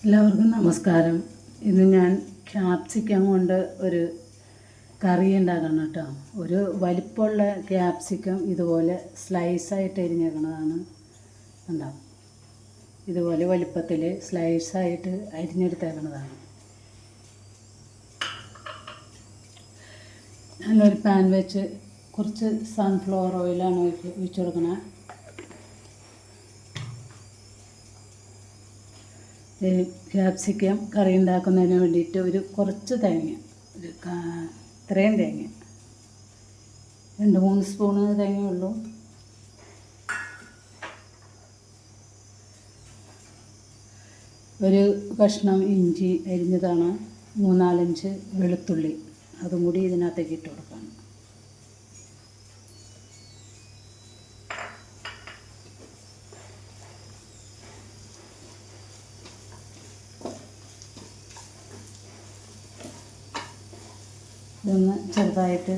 എല്ലാവർക്കും നമസ്കാരം. ഇന്ന് ഞാൻ ക്യാപ്സിക്കം കൊണ്ട് ഒരു കറി ഉണ്ടാക്കണം കേട്ടോ. ഒരു വലിപ്പമുള്ള ക്യാപ്സിക്കം ഇതുപോലെ സ്ലൈസായിട്ട് അരിഞ്ഞേക്കണതാണ്. ഉണ്ടാവും ഇതുപോലെ വലിപ്പത്തിൽ സ്ലൈസായിട്ട് അരിഞ്ഞെടുത്തേക്കണതാണ്. ഞാനൊരു പാൻ വെച്ച് കുറച്ച് സൺഫ്ലവർ ഓയിലാണ് ഒഴിച്ചു കൊടുക്കണത്. ക്യാപ്സിക്കം കറി ഉണ്ടാക്കുന്നതിന് വേണ്ടിയിട്ട് ഒരു കുറച്ച് തേങ്ങ, ഇത്രയും തേങ്ങ, 2-3 സ്പൂണ് തേങ്ങയുള്ളൂ. ഒരു കഷ്ണം ഇഞ്ചി അരിഞ്ഞതാണ്, 3-4 വെളുത്തുള്ളി, അതും കൂടി ഇതിനകത്തേക്ക് ഇട്ട് കൊടുക്കണം. ഇതൊന്ന് ചെറുതായിട്ട്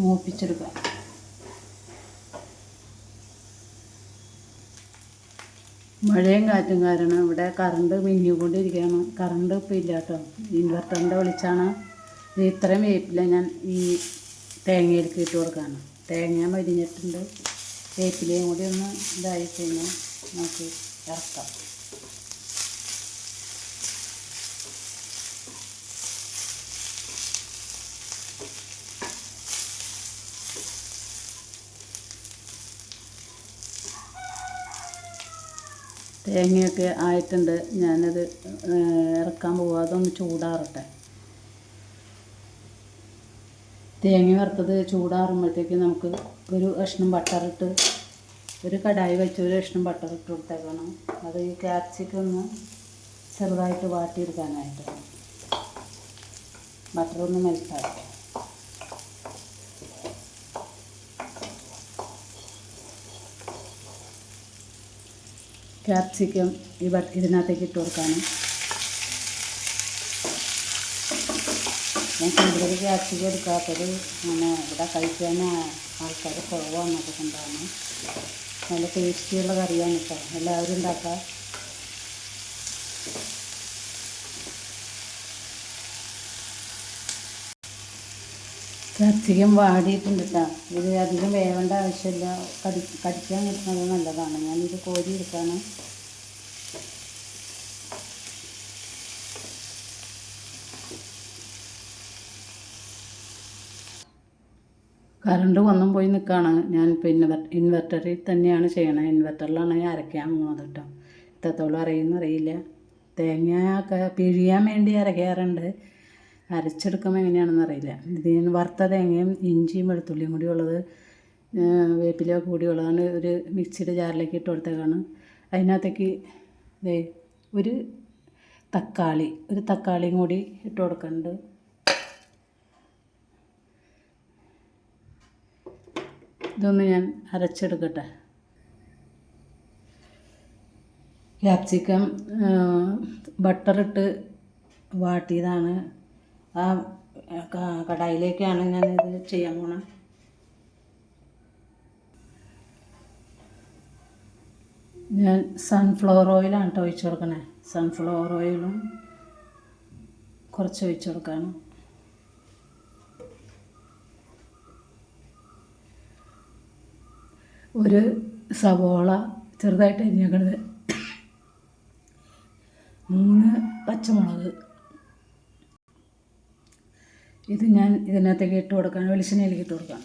മൂപ്പിച്ചെടുക്കാം. മഴയും കാറ്റും കാരണം ഇവിടെ കറണ്ട് മിന്നിക്കൊണ്ടിരിക്കുകയാണ്. കറണ്ട് ഇപ്പം ഇല്ല കേട്ടോ. ഇൻവെർട്ടറിൻ്റെ വിളിച്ചാണ് ഇത്രയും വേപ്പില ഞാൻ ഈ തേങ്ങയിലേക്ക് ഇട്ട് കൊടുക്കുകയാണ്. തേങ്ങ മരിഞ്ഞിട്ടുണ്ട്. വേപ്പിലയും കൂടി ഒന്ന് ഇതായി കഴിഞ്ഞാൽ നമുക്ക് ഇറക്കാം. തേങ്ങയൊക്കെ ആയിട്ടുണ്ട്. ഞാനത് ഇറക്കാൻ പോവുക. അതൊന്ന് ചൂടാറട്ടെ. തേങ്ങ വറുത്തത് ചൂടാറുമ്പോഴത്തേക്ക് നമുക്ക് ഒരു കഷ്ണം ബട്ടറിട്ട്, ഒരു കടായി വെച്ച് ഒരു കഷ്ണം ബട്ടറിട്ട് കൊടുത്തേക്കണം. അത് ഈ ക്യാപ്സിക്കം ഒന്ന് ചെറുതായിട്ട് വാട്ടിയെടുക്കാനായിട്ട്. ബട്ടറൊന്ന് മെൽറ്റാക്കാം. ക്യാപ്സിക്കം ഇതിനകത്തേക്ക് ഇട്ട് കൊടുക്കാനും. ഞാൻ കൂടുതൽ ക്യാപ്സിക്കം എടുക്കാത്തത് അങ്ങനെ ഇവിടെ കഴിക്കാൻ ആൾക്കാർ കുറവാണെന്നൊക്കെ കൊണ്ടാണ്. നല്ല ടേസ്റ്റിയുള്ള കറിയാണ് കേട്ടോ. എല്ലാവരും ഉണ്ടാക്കുക. ക്യാപ്സിക്കം വാടിയിട്ടുണ്ട് കേട്ടോ. ഇത് അധികം വേവേണ്ട ആവശ്യമില്ല. കടിക്കാൻ കിട്ടുന്നത് നല്ലതാണ്. ഞാനിത് കോരി എടുക്കാണ്. കറണ്ട് വന്നും പോയി നിൽക്കുകയാണ്. ഞാനിപ്പോൾ ഇൻവെർട്ടറിൽ തന്നെയാണ് ചെയ്യണത്. ഇൻവെർട്ടറിലാണ് ഞാൻ അരയ്ക്കാൻ പോകുന്നത് കേട്ടോ. എത്രത്തോളം അറിയില്ല. തേങ്ങയൊക്കെ പിഴിയാൻ വേണ്ടി അരയ്ക്കാറുണ്ട്. അരച്ചെടുക്കുമ്പോൾ എങ്ങനെയാണെന്ന് അറിയില്ല. ഇതിന് വറുത്ത തേങ്ങയും ഇഞ്ചിയും വെളുത്തുള്ളിയും കൂടി ഉള്ളത്, വേപ്പിലയൊക്കെ കൂടി ഉള്ളതാണ്. ഒരു മിക്സിയുടെ ജാറിലേക്ക് ഇട്ട് കൊടുത്തേക്കാണ്. അതിനകത്തേക്ക് ഒരു തക്കാളിയും കൂടി ഇട്ട് കൊടുക്കുന്നുണ്ട്. ഇതൊന്ന് ഞാൻ അരച്ചെടുക്കട്ടെ. ക്യാപ്സിക്കം ബട്ടറിട്ട് വാട്ടിയതാണ്. ആ കടായിലേക്കാണ് ഞാനിത് ചെയ്യാൻ പോണത്. ഞാൻ സൺഫ്ലവർ ഓയിലാണ് കേട്ടോ ഒഴിച്ച് കൊടുക്കണേ. സൺഫ്ലവർ ഓയിലും കുറച്ച് ഒഴിച്ച് കൊടുക്കാണ്. ഒരു സവോള ചെറുതായിട്ട് അരിഞ്ഞേക്കണത്, 3 പച്ചമുളക്, ഇത് ഞാൻ ഇതിനകത്തേക്ക് ഇട്ട് കൊടുക്കാൻ, വെളിച്ചെണ്ണയിലേക്ക് ഇട്ട് കൊടുക്കാം.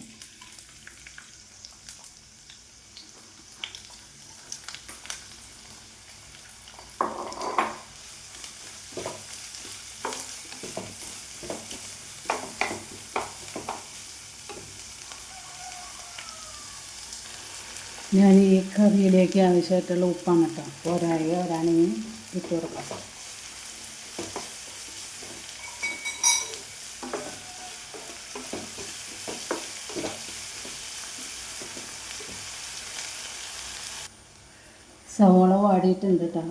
ഞാൻ ഈ കറിയിലേക്ക് ആവശ്യമായിട്ടുള്ള ഉപ്പാണ് കേട്ടോ. ഒരാണെങ്കിൽ ഇട്ട് കൊടുക്കാം. സവോള വാടിയിട്ടുണ്ട് കേട്ടോ.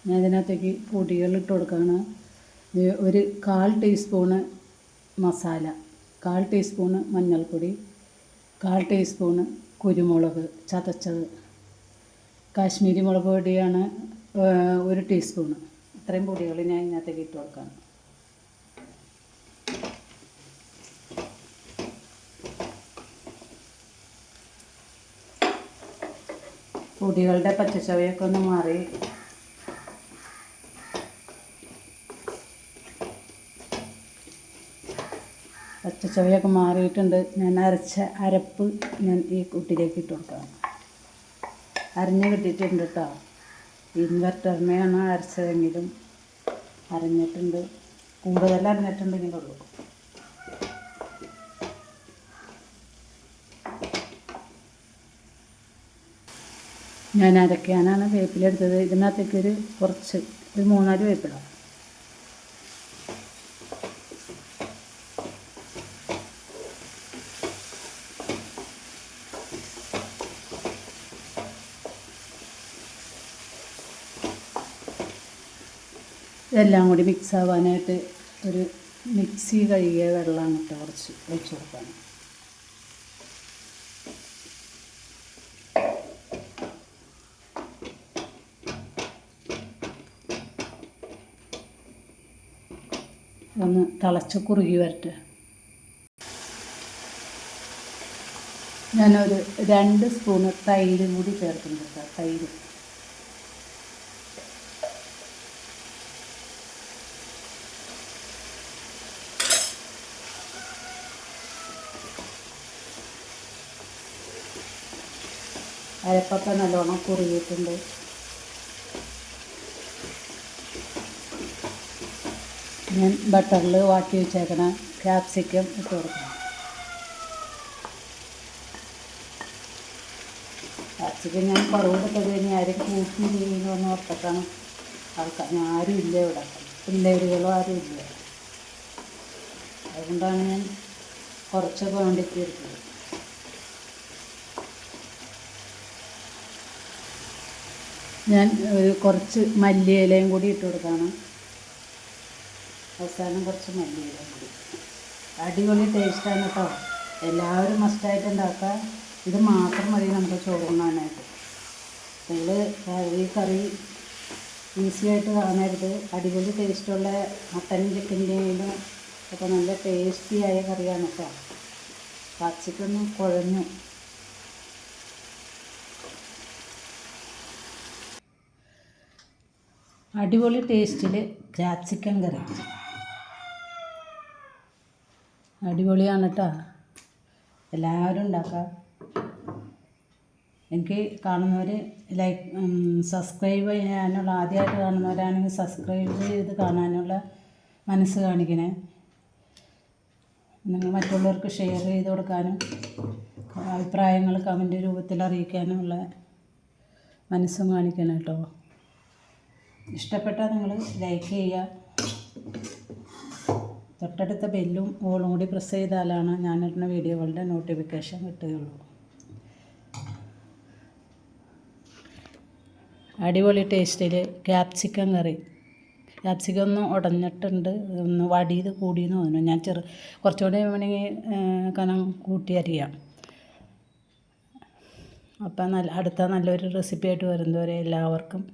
ഞാൻ ഇതിനകത്തേക്ക് പൊടികൾ ഇട്ട് കൊടുക്കുകയാണ്. ഒരു 1/4 ടീസ്പൂണ് മസാല, 1/4 ടീസ്പൂണ് മഞ്ഞൾപ്പൊടി, 1/4 ടീസ്പൂണ് കുരുമുളക് ചതച്ചത്, കാശ്മീരി മുളക് പൊടിയാണ് 1 ടീസ്പൂണ് ഇത്രയും പൊടികൾ ഞാൻ ഇതിനകത്തേക്ക് ഇട്ട് കൊടുക്കാം. പൊടികളുടെ പച്ചച്ചവയൊക്കെ ഒന്ന് മാറി പച്ചച്ചവയൊക്കെ മാറിയിട്ടുണ്ട്. ഞാൻ അരച്ച അരപ്പ് ഞാൻ ഈ കുട്ടിയിലേക്ക് ഇട്ട് കൊടുക്കാം. അരഞ്ഞ് കിട്ടിയിട്ടുണ്ട് കേട്ടോ. ഇൻവെർട്ടറിനെയാണ് അരച്ചതെങ്കിലും അരഞ്ഞിട്ടുണ്ട്. കൂടുതൽ അരഞ്ഞിട്ടുണ്ടെങ്കിലുള്ളൂ. ഞാൻ അരയ്ക്കാനാണ് വേപ്പിലെടുത്തത്. ഇതിനകത്തേക്ക് കുറച്ച് 3-4 വേപ്പിടാം. ഇതെല്ലാം കൂടി മിക്സ് ആവാനായിട്ട് ഒരു മിക്സി കഴുകിയ വെള്ളമാണ് ഇട്ട് കുറച്ച് ഒഴിച്ച് കൊടുക്കാൻ. ഒന്ന് തിളച്ച് കുറുകി വരട്ടെ. ഞാനൊരു 2 സ്പൂണ് തൈര് കൂടി ചേർക്കുന്നുണ്ട്. തൈര് അരപ്പൊക്കെ നല്ലോണം കുറുകിയിട്ടുണ്ട്. ഞാൻ ബട്ടറിൽ വാട്ടി വെച്ചേക്കണ ക്യാപ്സിക്കം ഇട്ട് കൊടുക്കണം. ക്യാപ്സിക്കം ഞാൻ കുറവിട്ടത് ഇനി ആരും കൂട്ടി ചെയ്യുമെന്ന് ഓർത്തിട്ടാണ്. ആരും ഇല്ല ഇവിടെ, പിള്ളേരുകളും ആരും ഇല്ല. അതുകൊണ്ടാണ് ഞാൻ കുറച്ച് ക്വാണ്ടിറ്റി എടുത്തത്. ഞാൻ കുറച്ച് മല്ലിയിലയും കൂടി ഇട്ട് കൊടുക്കുകയാണ്. അവസാനം കുറച്ച് മല്ലിയിലയും കൂടി. അടിപൊളി ടേസ്റ്റാണ് കേട്ടോ. എല്ലാവരും മസ്റ്റായിട്ട് ഉണ്ടാക്കുക. ഇത് മാത്രം മതി നമുക്ക് ചോറുണ്ണാനായിട്ട്. നിങ്ങൾ ഈ കറി ഈസിയായിട്ട് കാണരുത്. അടിപൊളി ടേസ്റ്റുള്ള മട്ടനും ചിക്കൻ്റെയും ഒക്കെ നല്ല ടേസ്റ്റിയായ കറിയാണ് കേട്ടോ. പച്ചക്കൊന്ന് കുഴഞ്ഞു. അടിപൊളി ടേസ്റ്റിൽ ക്യാപ്സിക്കം കറി അടിപൊളിയാണ് കേട്ടോ. എല്ലാവരും ഉണ്ടാക്കുക. എനിക്ക് കാണുന്നവർ സബ്സ്ക്രൈബ് ചെയ്യാനുള്ള, ആദ്യമായിട്ട് കാണുന്നവരാണെങ്കിൽ സബ്സ്ക്രൈബ് ചെയ്ത് കാണാനുള്ള മനസ്സ് കാണിക്കണേ. നിങ്ങൾ മറ്റുള്ളവർക്ക് ഷെയർ ചെയ്ത് കൊടുക്കാനും അഭിപ്രായങ്ങൾ കമൻറ്റ് രൂപത്തിൽ അറിയിക്കാനുമുള്ള മനസ്സും കാണിക്കണം കേട്ടോ. ഇഷ്ടപ്പെട്ടാൽ നിങ്ങൾ ലൈക്ക് ചെയ്യുക. തൊട്ടടുത്ത ബെല്ലും ഓളും കൂടി പ്രസ് ചെയ്താലാണ് ഞാനിടുന്ന വീഡിയോകളുടെ നോട്ടിഫിക്കേഷൻ കിട്ടുകയുള്ളൂ. അടിപൊളി ടേസ്റ്റിൽ ക്യാപ്സിക്കം കറി. ക്യാപ്സിക്കം ഒന്ന് ഉടഞ്ഞിട്ടുണ്ട്, ഒന്ന് വടിയത് കൂടിയെന്ന് തോന്നുന്നു. ഞാൻ കുറച്ചുകൂടി വേണമെങ്കിൽ കനം കൂട്ടി അരിയാം. അപ്പം അടുത്ത നല്ലൊരു റെസിപ്പി ആയിട്ട് വരുന്നവരെ എല്ലാവർക്കും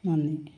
നന്ദി.